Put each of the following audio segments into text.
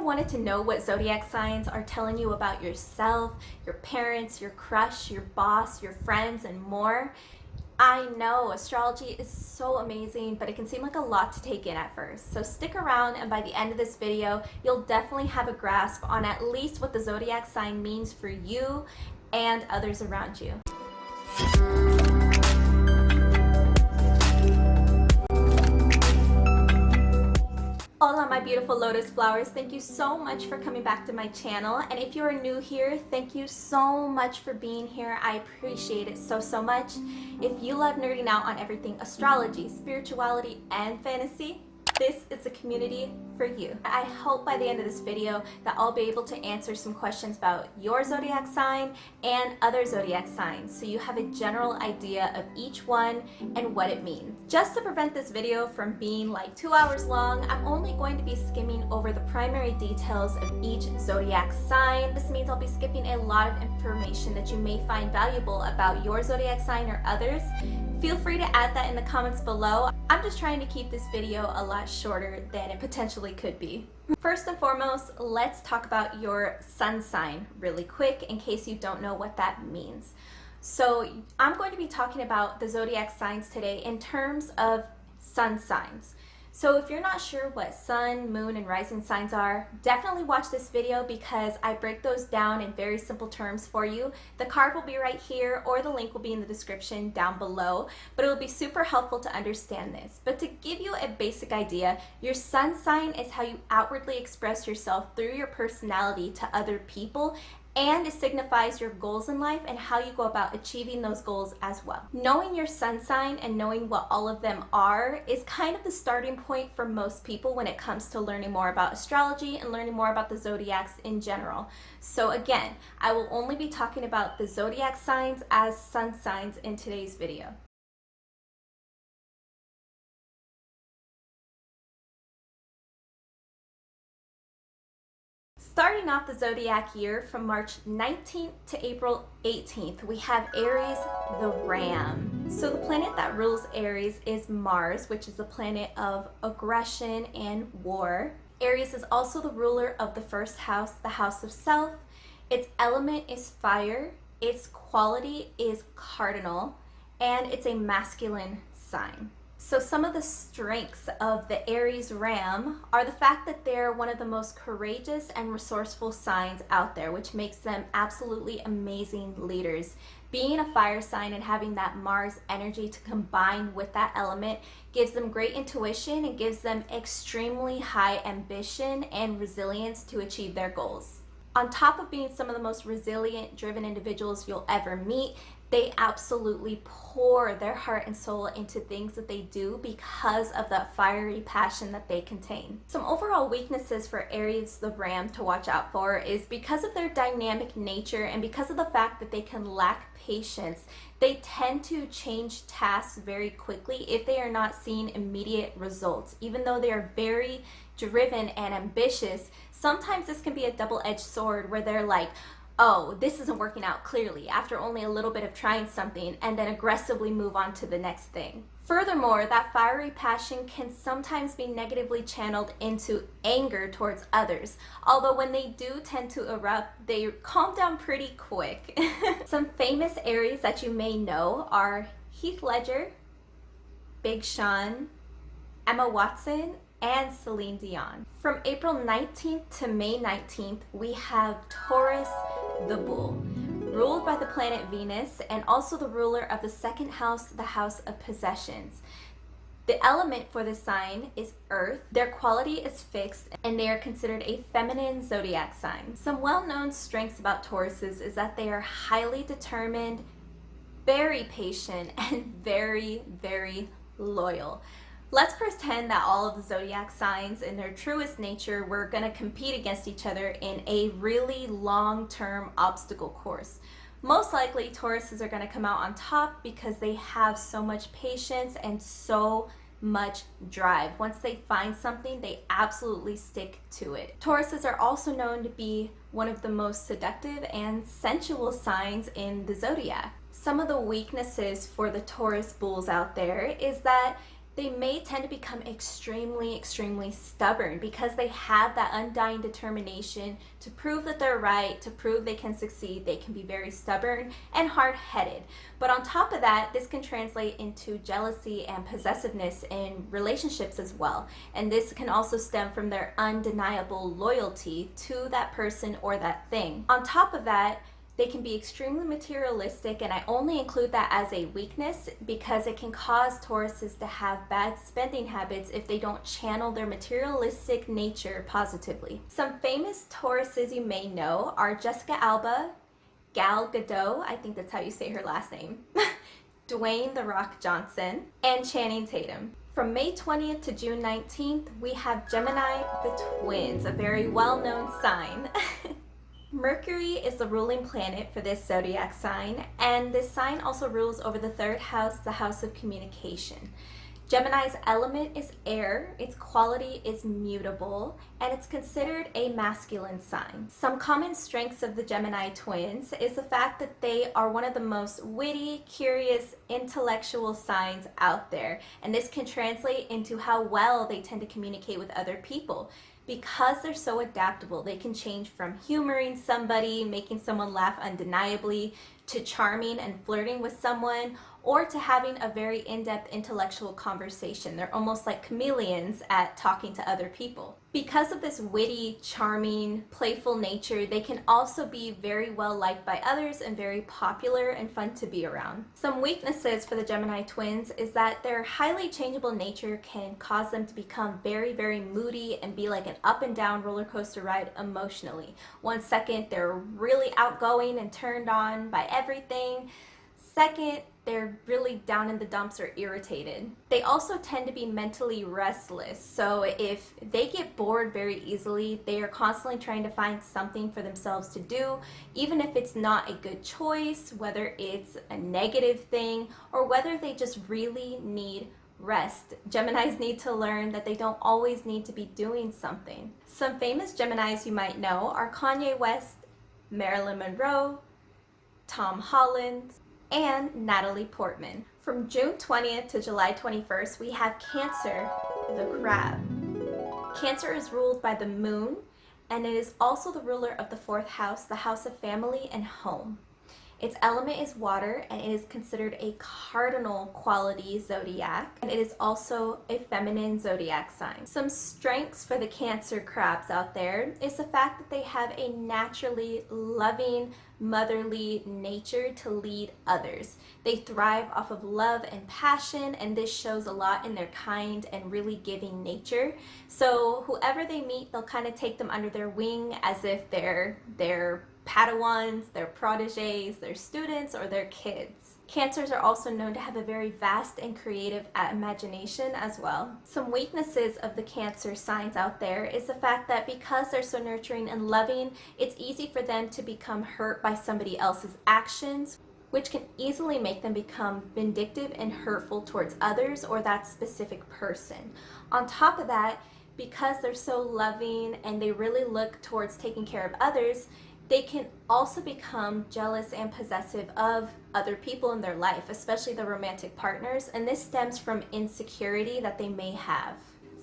ever wanted to know what zodiac signs are telling you about yourself, your parents, your crush, your boss, your friends, and more? I know astrology is so amazing, but it can seem like a lot to take in at first. So stick around, and by the end of this video, you'll definitely have a grasp on at least what the zodiac sign means for you and others around you. Hola my beautiful lotus flowers, thank you so much for coming back to my channel, and if you are new here, thank you so much for being here. I appreciate it so much. If you love nerding out on everything astrology, spirituality, and fantasy, this is a community for you. I hope by the end of this video that I'll be able to answer some questions about your zodiac sign and other zodiac signs, so you have a general idea of each one and what it means. Just to prevent this video from being like 2 hours long, I'm only going to be skimming over the primary details of each zodiac sign. This means I'll be skipping a lot of information that you may find valuable about your zodiac sign or others. Feel free to add that in the comments below. I'm just trying to keep this video a lot shorter than it potentially could be. First and foremost, let's talk about your sun sign really quick in case you don't know what that means. So I'm going to be talking about the zodiac signs today in terms of sun signs. So if you're not sure what sun, moon, and rising signs are, definitely watch this video because I break those down in very simple terms for you. The card will be right here or the link will be in the description down below, but it will be super helpful to understand this. But to give you a basic idea, your sun sign is how you outwardly express yourself through your personality to other people, and it signifies your goals in life and how you go about achieving those goals as well. Knowing your sun sign and knowing what all of them are is kind of the starting point for most people when it comes to learning more about astrology and learning more about the zodiacs in general. So again, I will only be talking about the zodiac signs as sun signs in today's video. Starting off the zodiac year from March 19th to April 18th, we have Aries, the Ram. So the planet that rules Aries is Mars, which is the planet of aggression and war. Aries is also the ruler of the first house, the house of self. Its element is fire, its quality is cardinal, and it's a masculine sign. So some of the strengths of the Aries Ram are the fact that they're one of the most courageous and resourceful signs out there, which makes them absolutely amazing leaders. Being a fire sign and having that Mars energy to combine with that element gives them great intuition and gives them extremely high ambition and resilience to achieve their goals. On top of being some of the most resilient, driven individuals you'll ever meet, they absolutely pour their heart and soul into things that they do because of that fiery passion that they contain. Some overall weaknesses for Aries the Ram to watch out for is because of their dynamic nature and because of the fact that they can lack patience, they tend to change tasks very quickly if they are not seeing immediate results. Even though they are very driven and ambitious, sometimes this can be a double-edged sword where they're like, oh, this isn't working out clearly after only a little bit of trying something, and then aggressively move on to the next thing. Furthermore, that fiery passion can sometimes be negatively channeled into anger towards others. Although when they do tend to erupt, they calm down pretty quick. Some famous Aries that you may know are Heath Ledger, Big Sean, Emma Watson, and Celine Dion. From April 19th to May 19th, we have Taurus, the bull, ruled by the planet Venus and also the ruler of the second house, the house of possessions. The element for this sign is earth. Their quality is fixed and they are considered a feminine zodiac sign. Some well-known strengths about Tauruses is that they are highly determined, very patient, and very loyal. Let's pretend that all of the zodiac signs in their truest nature were going to compete against each other in a really long-term obstacle course. Most likely Tauruses are going to come out on top because they have so much patience and so much drive. Once they find something, they absolutely stick to it. Tauruses are also known to be one of the most seductive and sensual signs in the zodiac. Some of the weaknesses for the Taurus bulls out there is that They may tend to become extremely stubborn because they have that undying determination to prove that they're right, to prove they can succeed. They can be very stubborn and hard-headed. But on top of that, this can translate into jealousy and possessiveness in relationships as well. And this can also stem from their undeniable loyalty to that person or that thing. On top of that, they can be extremely materialistic, and I only include that as a weakness because it can cause Tauruses to have bad spending habits if they don't channel their materialistic nature positively. Some famous Tauruses you may know are Jessica Alba, Gal Gadot, I think that's how you say her last name, Dwayne "The Rock" Johnson, and Channing Tatum. From May 20th to June 19th, we have Gemini the twins, a very well-known sign. Mercury is the ruling planet for this zodiac sign, and this sign also rules over the third house, the house of communication. Gemini's element is air, its quality is mutable, and it's considered a masculine sign. Some common strengths of the Gemini twins is the fact that they are one of the most witty, curious, intellectual signs out there, and this can translate into how well they tend to communicate with other people. Because they're so adaptable, they can change from humoring somebody, making someone laugh undeniably, to charming and flirting with someone, or to having a very in-depth intellectual conversation. They're almost like chameleons at talking to other people. Because of this witty, charming, playful nature, they can also be very well liked by others and very popular and fun to be around. Some weaknesses for the Gemini twins is that their highly changeable nature can cause them to become very moody and be like an up and down roller coaster ride emotionally. One second, they're really outgoing and turned on by everything. Second, they're really down in the dumps or irritated. They also tend to be mentally restless, so if they get bored very easily, they are constantly trying to find something for themselves to do, even if it's not a good choice, whether it's a negative thing, or whether they just really need rest. Geminis need to learn that they don't always need to be doing something. Some famous Geminis you might know are Kanye West, Marilyn Monroe, Tom Holland, and Natalie Portman. From June 20th to July 21st, we have Cancer, the crab. Cancer is ruled by the moon, and it is also the ruler of the fourth house, the house of family and home. Its element is water, and it is considered a cardinal quality zodiac, and it is also a feminine zodiac sign. Some strengths for the Cancer crabs out there is the fact that they have a naturally loving, motherly nature to lead others. They thrive off of love and passion, and this shows a lot in their kind and really giving nature. So whoever they meet, they'll kind of take them under their wing as if they're their Padawans, their proteges, their students, or their kids. Cancers are also known to have a very vast and creative imagination as well. Some weaknesses of the Cancer signs out there is the fact that because they're so nurturing and loving, it's easy for them to become hurt by somebody else's actions, which can easily make them become vindictive and hurtful towards others or that specific person. On top of that, because they're so loving and they really look towards taking care of others, they can also become jealous and possessive of other people in their life, especially the romantic partners, and this stems from insecurity that they may have.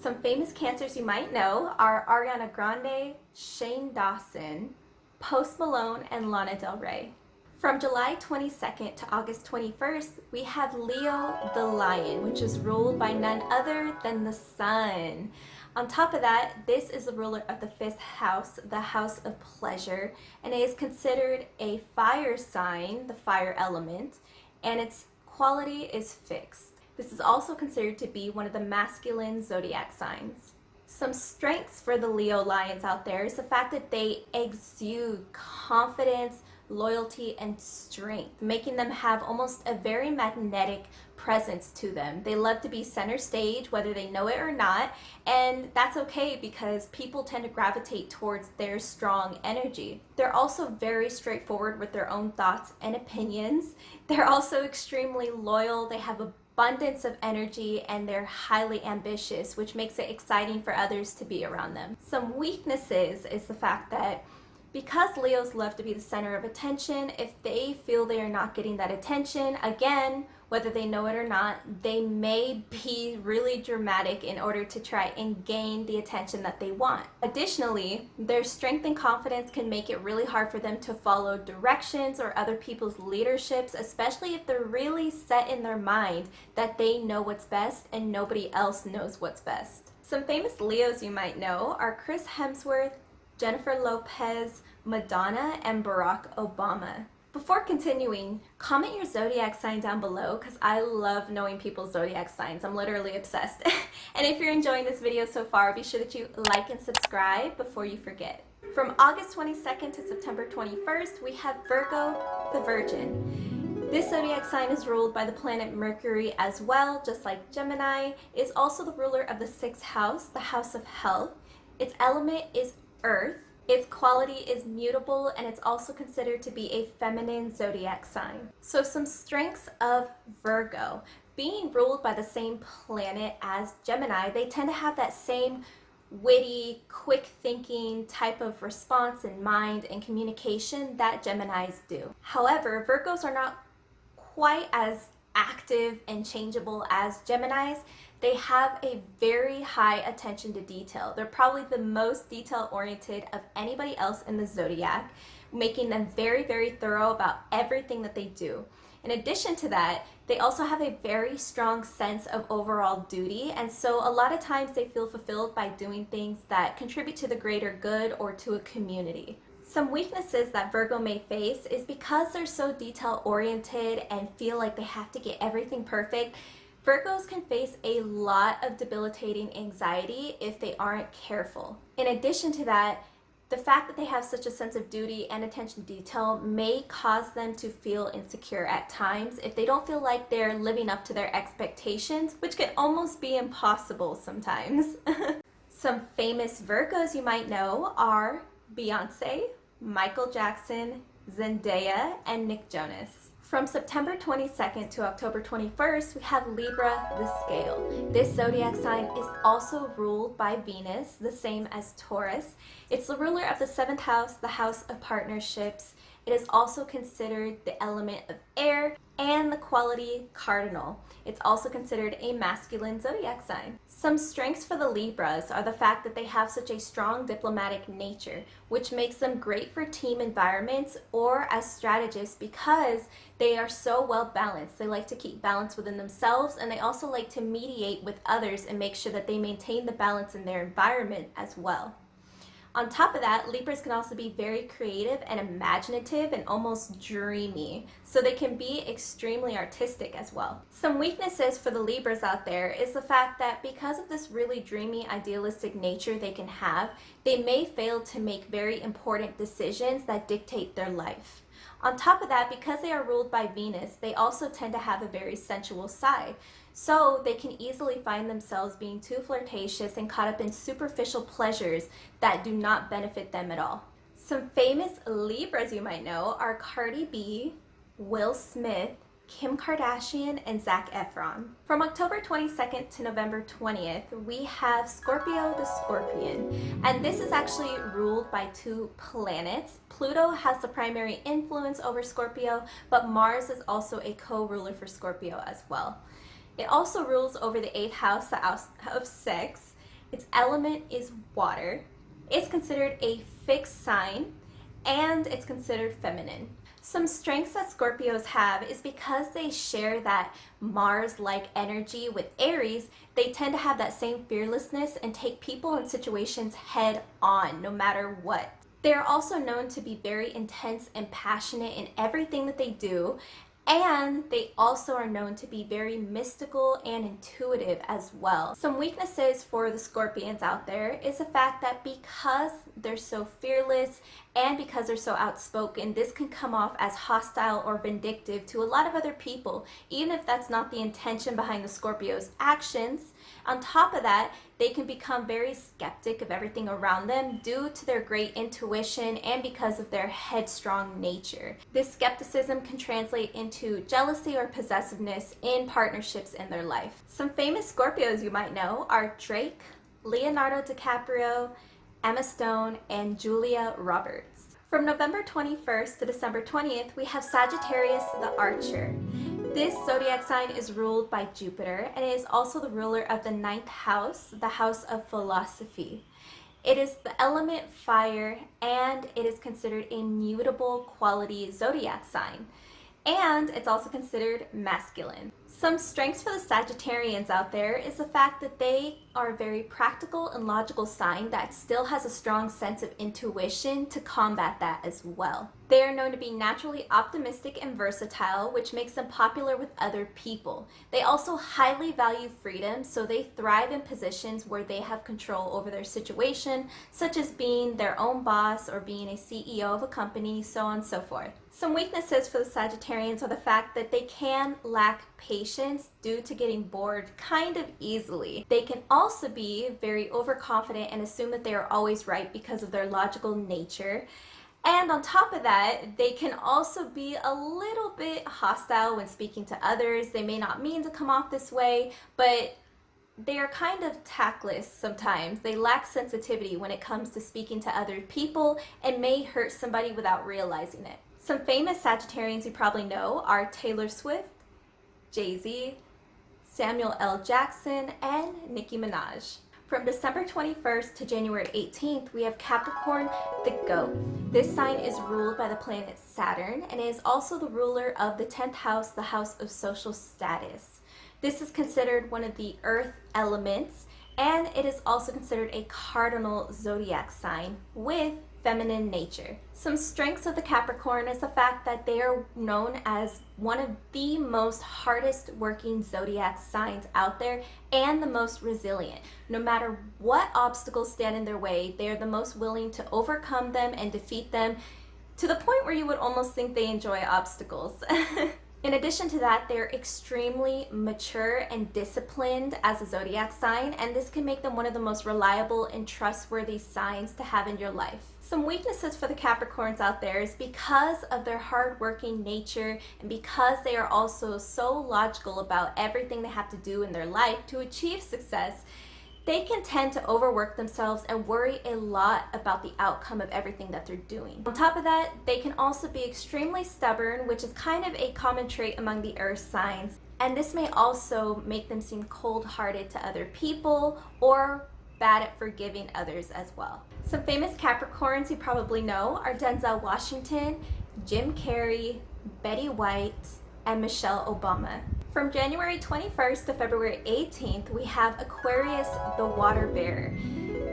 Some famous Cancers you might know are Ariana Grande, Shane Dawson, Post Malone, and Lana Del Rey. From July 22nd to August 21st, we have Leo the Lion, which is ruled by none other than the sun. On top of that, this is the ruler of the fifth house, the house of pleasure, and it is considered a fire sign, the fire element, and its quality is fixed. This is also considered to be one of the masculine zodiac signs. Some strengths for the Leo lions out there is the fact that they exude confidence, loyalty, and strength, making them have almost a very magnetic presence to them. They love to be center stage, whether they know it or not, and that's okay because people tend to gravitate towards their strong energy. They're also very straightforward with their own thoughts and opinions. They're also extremely loyal. They have abundance of energy, and they're highly ambitious, which makes it exciting for others to be around them. Some weaknesses is the fact that Because Leos love to be the center of attention, if they feel they are not getting that attention, again, whether they know it or not, they may be really dramatic in order to try and gain the attention that they want. Additionally, their strength and confidence can make it really hard for them to follow directions or other people's leaderships, especially if they're really set in their mind that they know what's best and nobody else knows what's best. Some famous Leos you might know are Chris Hemsworth, Jennifer Lopez, Madonna, and Barack Obama. Before continuing, comment your zodiac sign down below because I love knowing people's zodiac signs. I'm literally obsessed. And if you're enjoying this video so far, be sure that you like and subscribe before you forget. From August 22nd to September 21st, we have Virgo, the Virgin. This zodiac sign is ruled by the planet Mercury as well, just like Gemini. It is also the ruler of the 6th house, the house of health. Its element is earth. Its quality is mutable, and it's also considered to be a feminine zodiac sign. So some strengths of Virgo. Being ruled by the same planet as Gemini, they tend to have that same witty, quick thinking type of response in mind and communication that Geminis do. However, Virgos are not quite as active and changeable as Geminis. They have a very high attention to detail. They're probably the most detail oriented of anybody else in the zodiac, making them very, very thorough about everything that they do. In addition to that, they also have a very strong sense of overall duty, and so a lot of times they feel fulfilled by doing things that contribute to the greater good or to a community. Some weaknesses that Virgo may face is because they're so detail oriented and feel like they have to get everything perfect. Virgos can face a lot of debilitating anxiety if they aren't careful. In addition to that, the fact that they have such a sense of duty and attention to detail may cause them to feel insecure at times if they don't feel like they're living up to their expectations, which can almost be impossible sometimes. Some famous Virgos you might know are Beyonce, Michael Jackson, Zendaya, and Nick Jonas. From September 22nd to October 21st, we have Libra, the scale. This zodiac sign is also ruled by Venus, the same as Taurus. It's the ruler of the 7th house, the house of partnerships. It is also considered the element of air and the quality cardinal. It's also considered a masculine zodiac sign. Some strengths for the Libras are the fact that they have such a strong diplomatic nature, which makes them great for team environments or as strategists because they are so well balanced. They like to keep balance within themselves, and they also like to mediate with others and make sure that they maintain the balance in their environment as well. On top of that, Libras can also be very creative and imaginative and almost dreamy, so they can be extremely artistic as well. Some weaknesses for the Libras out there is the fact that because of this really dreamy, idealistic nature they can have, they may fail to make very important decisions that dictate their life. On top of that, because they are ruled by Venus, they also tend to have a very sensual side. So they can easily find themselves being too flirtatious and caught up in superficial pleasures that do not benefit them at all. Some famous Libras you might know are Cardi B, Will Smith, Kim Kardashian, and Zac Efron. From October 22nd to November 20th, we have Scorpio the Scorpion. And this is actually ruled by 2 planets. Pluto has the primary influence over Scorpio, but Mars is also a co-ruler for Scorpio as well. It also rules over the 8th house, the house of sex. Its element is water. It's considered a fixed sign, and it's considered feminine. Some strengths that Scorpios have is because they share that Mars-like energy with Aries, they tend to have that same fearlessness and take people and situations head on, no matter what. They are also known to be very intense and passionate in everything that they do, and they also are known to be very mystical and intuitive as well. Some weaknesses for the Scorpions out there is the fact that because they're so fearless and because they're so outspoken, this can come off as hostile or vindictive to a lot of other people, even if that's not the intention behind the Scorpio's actions. On top of that, they can become very skeptic of everything around them due to their great intuition and because of their headstrong nature. This skepticism can translate into jealousy or possessiveness in partnerships in their life. Some famous Scorpios you might know are Drake, Leonardo DiCaprio, Emma Stone, and Julia Roberts. From November 21st to December 20th, we have Sagittarius the Archer. This zodiac sign is ruled by Jupiter, and it is also the ruler of the 9th house, the house of philosophy. It is the element fire, and it is considered a mutable quality zodiac sign. And it's also considered masculine. Some strengths for the Sagittarians out there is the fact that they are a very practical and logical sign that still has a strong sense of intuition to combat that as well. They are known to be naturally optimistic and versatile, which makes them popular with other people. They also highly value freedom, so they thrive in positions where they have control over their situation, such as being their own boss or being a CEO of a company, so on and so forth. Some weaknesses for the Sagittarians are the fact that they can lack patience due to getting bored kind of easily. They can also be very overconfident and assume that they are always right because of their logical nature. And on top of that, they can also be a little bit hostile when speaking to others. They may not mean to come off this way, but they are kind of tactless sometimes. They lack sensitivity when it comes to speaking to other people and may hurt somebody without realizing it. Some famous Sagittarians you probably know are Taylor Swift, Jay-Z, Samuel L. Jackson, and Nicki Minaj. From December 21st to January 18th, we have Capricorn, the goat. This sign is ruled by the planet Saturn, and it is also the ruler of the 10th house, the house of social status. This is considered one of the earth elements, and it is also considered a cardinal zodiac sign with feminine nature. Some strengths of the Capricorn is the fact that they are known as one of the most hardest working zodiac signs out there and the most resilient. No matter what obstacles stand in their way, they are the most willing to overcome them and defeat them to the point where you would almost think they enjoy obstacles. In addition to that, they're extremely mature and disciplined as a zodiac sign, and this can make them one of the most reliable and trustworthy signs to have in your life. Some weaknesses for the Capricorns out there is because of their hardworking nature and because they are also so logical about everything they have to do in their life to achieve success, they can tend to overwork themselves and worry a lot about the outcome of everything that they're doing. On top of that, they can also be extremely stubborn, which is kind of a common trait among the earth signs. And this may also make them seem cold-hearted to other people or bad at forgiving others as well. Some famous Capricorns you probably know are Denzel Washington, Jim Carrey, Betty White, and Michelle Obama. From January 21st to February 18th, we have Aquarius, the water bearer.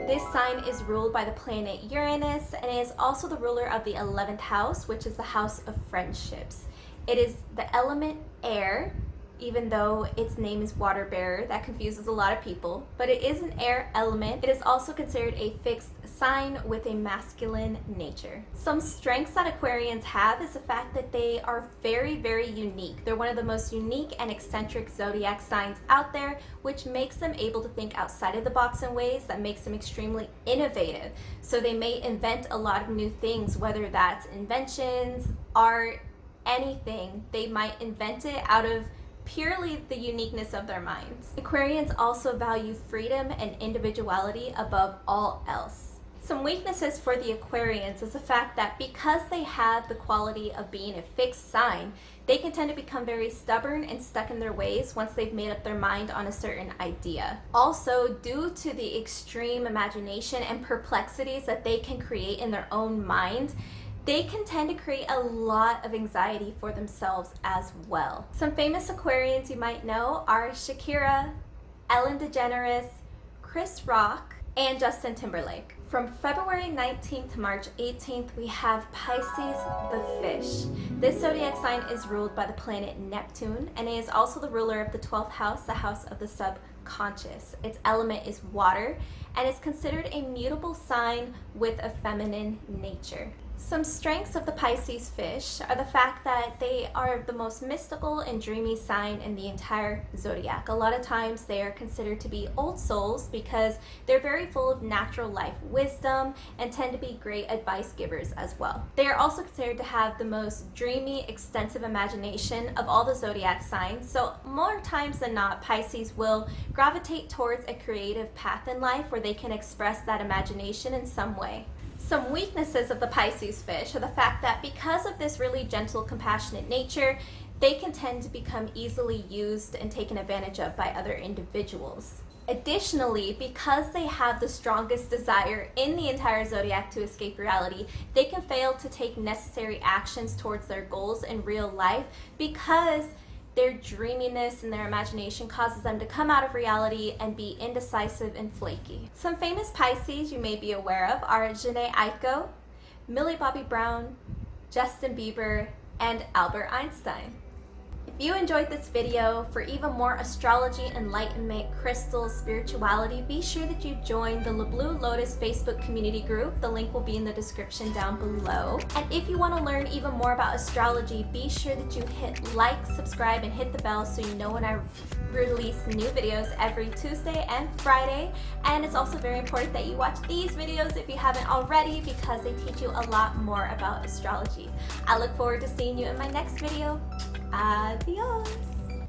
This sign is ruled by the planet Uranus, and it is also the ruler of the 11th house, which is the house of friendships. It is the element air, even though its name is water bearer. That confuses a lot of people, but it is an air element. It is also considered a fixed sign with a masculine nature. Some strengths that Aquarians have is the fact that they are very, very unique. They're one of the most unique and eccentric zodiac signs out there, which makes them able to think outside of the box in ways that makes them extremely innovative. So they may invent a lot of new things, whether that's inventions, art, anything. They might invent it out of purely the uniqueness of their minds. Aquarians also value freedom and individuality above all else. Some weaknesses for the Aquarians is the fact that because they have the quality of being a fixed sign, they can tend to become very stubborn and stuck in their ways once they've made up their mind on a certain idea. Also, due to the extreme imagination and perplexities that they can create in their own mind, they can tend to create a lot of anxiety for themselves as well. Some famous Aquarians you might know are Shakira, Ellen DeGeneres, Chris Rock, and Justin Timberlake. From February 19th to March 18th, we have Pisces, the fish. This zodiac sign is ruled by the planet Neptune, and it is also the ruler of the 12th house, the house of the subconscious. Its element is water, and is considered a mutable sign with a feminine nature. Some strengths of the Pisces fish are the fact that they are the most mystical and dreamy sign in the entire zodiac. A lot of times they are considered to be old souls because they're very full of natural life wisdom and tend to be great advice givers as well. They are also considered to have the most dreamy, extensive imagination of all the zodiac signs, so more times than not, Pisces will gravitate towards a creative path in life where they can express that imagination in some way. Some weaknesses of the Pisces fish are the fact that because of this really gentle, compassionate nature, they can tend to become easily used and taken advantage of by other individuals. Additionally, because they have the strongest desire in the entire zodiac to escape reality, they can fail to take necessary actions towards their goals in real life because their dreaminess and their imagination causes them to come out of reality and be indecisive and flaky. Some famous Pisces you may be aware of are Jhené Aiko, Millie Bobby Brown, Justin Bieber, and Albert Einstein. If you enjoyed this video, for even more astrology, enlightenment, crystals, spirituality, be sure that you join the LaBlue Lotus Facebook community group. The link will be in the description down below. And if you want to learn even more about astrology, be sure that you hit like, subscribe, and hit the bell so you know when I release new videos every Tuesday and Friday. And it's also very important that you watch these videos if you haven't already, because they teach you a lot more about astrology. I look forward to seeing you in my next video. Adios!